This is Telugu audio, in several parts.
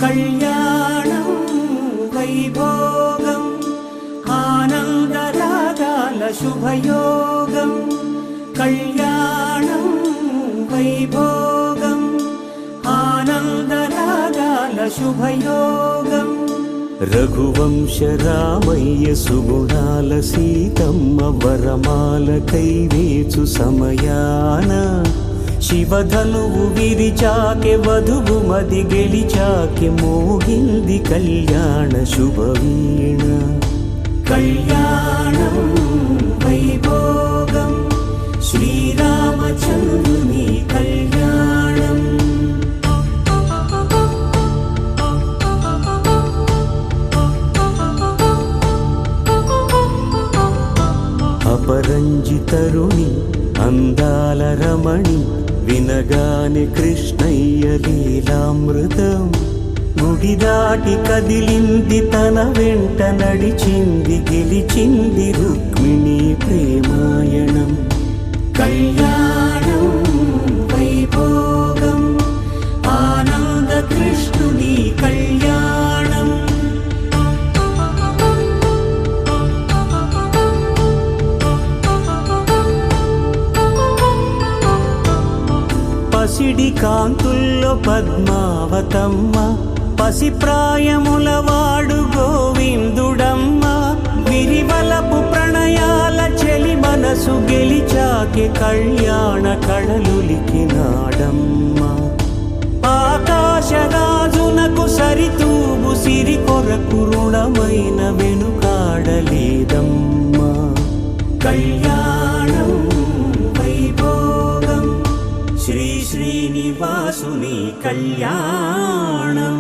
కళ్యాణం వైభోగం ఆనందరాగాల శుభయోగం కళ్యాణం వైభోగం ఆనందరాగాల శుభయోగం రఘువంశ రామయ్య సుగుణాల సీతమ్మ వరమాల కైవేచు సమయాన శివధనువు విరిచాకె వధువు మది గెలిచాకె మోగింది కళ్యాణ శుభవీణ కళ్యాణం వైభోగం శ్రీరామచంద్రుని కళ్యాణం అపరంజి తరుణి అందాల రమణి వినగాని కృష్ణయ్య లీలామృతం గుడి దాటి కదిలింది తన వెంట నడిచింది గెలిచింది రుక్మిణి ప్రేమాయణం కళ్యాణం వైభోగం ఆనంద కృష్ణుని కళ్యాణం పసిడి కాంతుల్లో పద్మావతమ్మ పసిప్రాయముల వాడు గోవిందుడమ్మ విరివలపు ప్రణయాల చెలి మనసు గెలిచాకె కళ్యాణ కళలులికినాడమ్మ ఆకాశరాజునకు సరితూగు సిరి కొరకు రుణమైన వెనుకాడలేదమ్మ కళ్యాణం వైభోగం శ్రీ శ్రీనివాసుని కళ్యాణం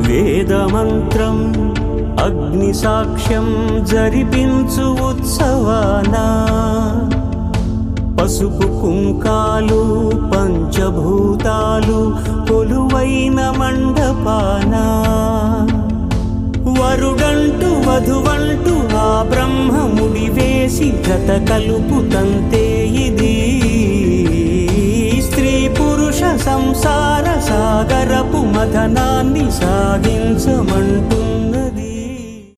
వేదమంత్రం అగ్ని సాక్ష్యం జరిపించు ఉత్సవానా పసుపు కుంకాలు పంచభూతాలు కొలువైన మండపాన వరుడంటూ వధువంటూ ఆ బ్రహ్మముడి వేసి జత కలుపుతంతే ఇది స్త్రీ పురుష సంసార సాగరపు మథనాన్ని సాగించ